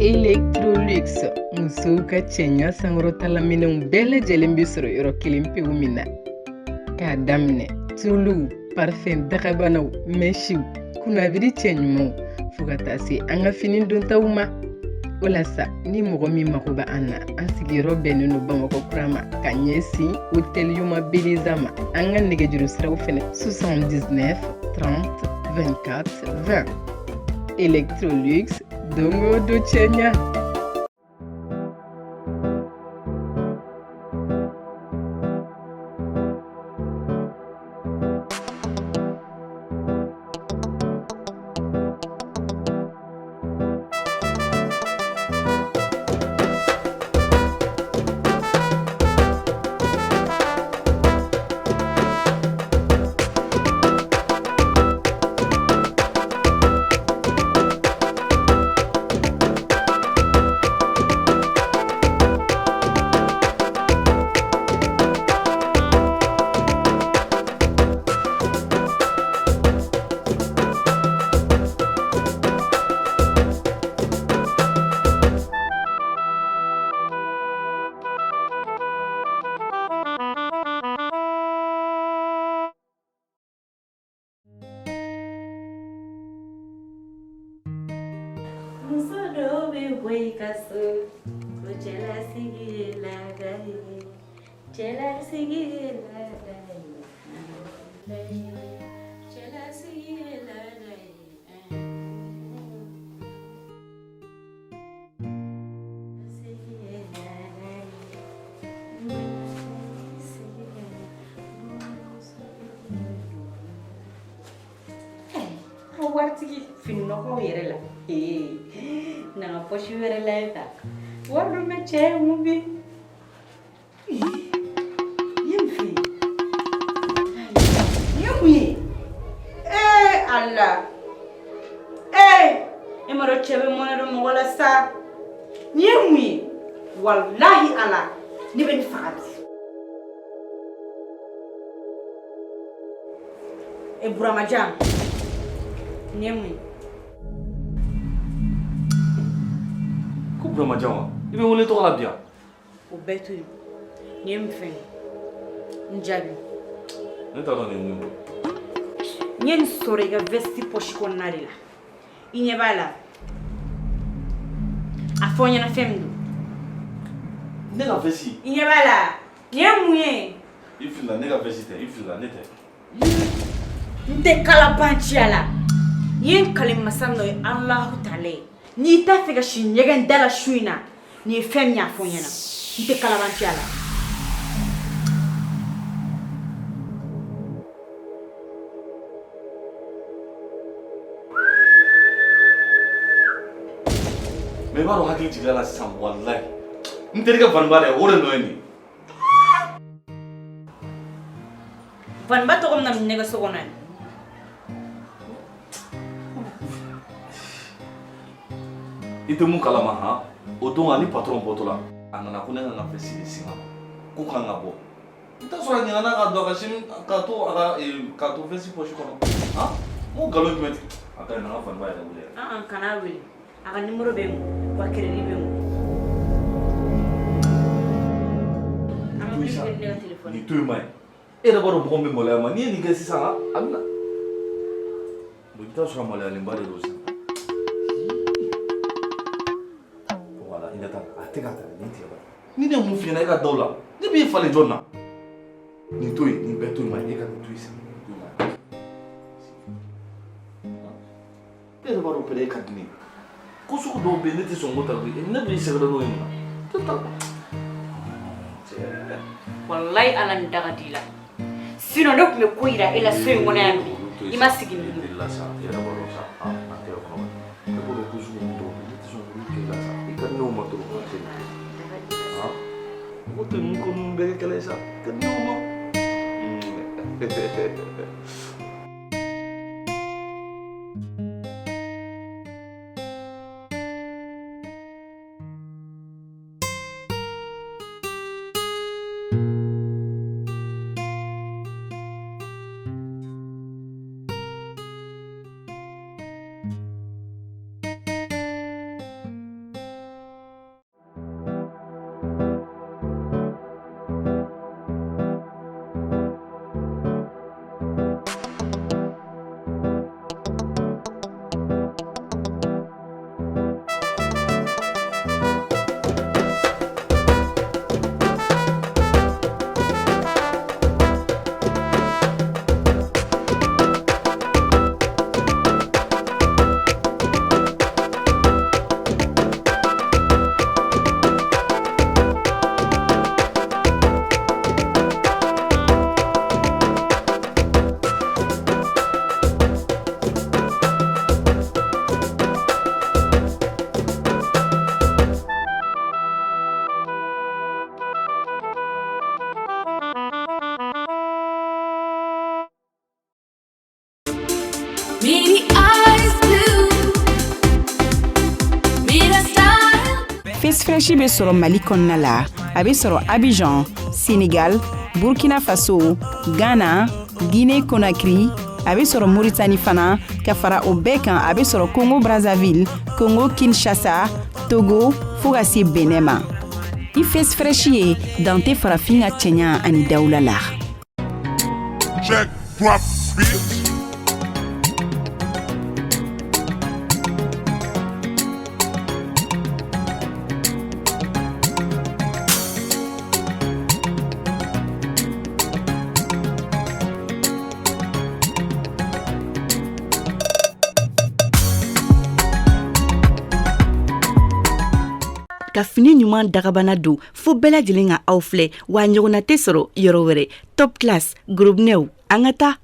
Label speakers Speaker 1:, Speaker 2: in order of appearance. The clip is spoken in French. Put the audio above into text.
Speaker 1: Electrolux musow ka cɛɲa sankɔrɔtala minɛnw bɛɛ lajɛlen bɛ sɔrɔ yɔrɔ kelen pewu min na. K'a daminɛ tuluw, parfɛn dagabanaw, mɛsiw, kunnabiri cɛɲumanw fo ka taa se an ka fini dontaw ma. Walasa ni mɔgɔ min mago bɛ an na, an sigiyɔrɔ bɛnnen don Bamakɔ kura ma ka ɲɛsin hôtel Yoma Beleza ma. An ka nɛgɛjuru siraw fɛnɛ 79 30 24 20. Electrolux, dongo do cɛɲa.
Speaker 2: Waritigi fininɔgɔw yɛrɛ la na ka poche wɛrɛ la ta wari dun bɛ cɛ mun bɛ yen fɛ nin mun ye Allah e ma dɔn cɛ bɛ mɔnɛ dɔn mɔgɔ la sa nin ye mun ye walahi Allah ne bɛ nin faga bi Buramajan nin ye mun ye
Speaker 3: ko Buramajan wa i bɛ wele tɔgɔ la bi yan
Speaker 2: o bɛɛ to yen nin ye mun fɛn n jaabi
Speaker 3: ne t'a dɔn nin ye mun ye
Speaker 2: n ye nin sɔrɔ i ka vesti poche kɔnɔna de la i ɲɛ b'a la a fɔ n ɲɛna fɛn min don
Speaker 3: ne ka vesti
Speaker 2: i ɲɛ b'a la nin ye mun ye
Speaker 3: i filila ne ka vesti tɛ i filila ne tɛ
Speaker 2: n tɛ kalaban ciya la nin ye n kale masa dɔ ye Alahu Taala ye n'i t'a fɛ ka si ɲɛgɛn da la su in na nin ye fɛn min y'a fɔ n ɲɛna n tɛ kalaban ciya la
Speaker 3: mais i b'a dɔn hakili jiginna la sisan walahi n terikɛ Vaniba dɛ o de nɔ ye nin
Speaker 2: Vaniba tɔgɔ min na nin nɛgɛso kɔnɔ yan
Speaker 3: i tɛ mun kalama han o don ni patron bɔtɔla a nana ko ne ka n ka vesti de sin a ma ko kan ka bɔ i t'a sɔrɔ a ɲinɛna k'a don a ka sini k'a to vesti poche kɔnɔ han n ko nkalon jumɛn a ka ɲi na n ka Vaniba yɛrɛ wele
Speaker 2: kana wele a ka numéro bɛ n kun wa crédit bɛ n kun an ka wele ne ka téléphone
Speaker 3: nin to yen ma ye e yɛrɛ b'a dɔn mɔgɔ min bɛ maloya ma n'i ye nin kɛ sisan a bɛna i t'a sɔrɔ a maloyalenba de don sisan voilà i ɲɛ t'a la a tɛ ka ta nin tigɛ ba ni ne ye mun f'i ɲɛna e ka da o la ne b'i falen jɔn na nin to yen nin bɛɛ to yen ma e ka nin to yen sisan e yɛrɛ b'a dɔn pɛrɛ e ka di ne ye ko sugu dɔw bɛ yen ne tɛ sɔn ko ta ne b'i sɛgɛrɛ n'o ye mun na tɛ taa
Speaker 2: wallahi Ala nin da ka di la sinon ne tun bɛ ko yira e la so in kɔnɔ yan bi i ma sigi nin
Speaker 3: de la sa e yɛrɛ b'a dɔn sa a tɛ kɔnɔ ne b'a dɔn ko sugu dɔw bɛ yen ne tɛ sɔn k'olu kɛ la sa i ka di ne ma dɔrɔn ka se ko tɛ mun ko mun bɛɛ kɛ kɛlɛ sa ka di ne ma
Speaker 4: Face Fresh be sɔrɔ Mali kɔnɔna la, a be sɔrɔ Abidjan, Sénégal, Burkina Faso, Ghana, Guinée Conakry, a be sɔrɔ Mauritanie fana, ka fara o bɛɛ kan a be sɔrɔ Congo Brazzaville, Congo Kinshasa, Togo, fo ka se Benin ma. I Face Fresh ye Dante farafin ka cɛɲa ani dawula la.
Speaker 5: Check, drop, bitch.
Speaker 6: Ka fini ɲuman dagabana don fo bɛɛ lajɛlen ka aw filɛ wa ɲɔgɔnna tɛ sɔrɔ yɔrɔ wɛrɛ. Top class groupe new an ka taa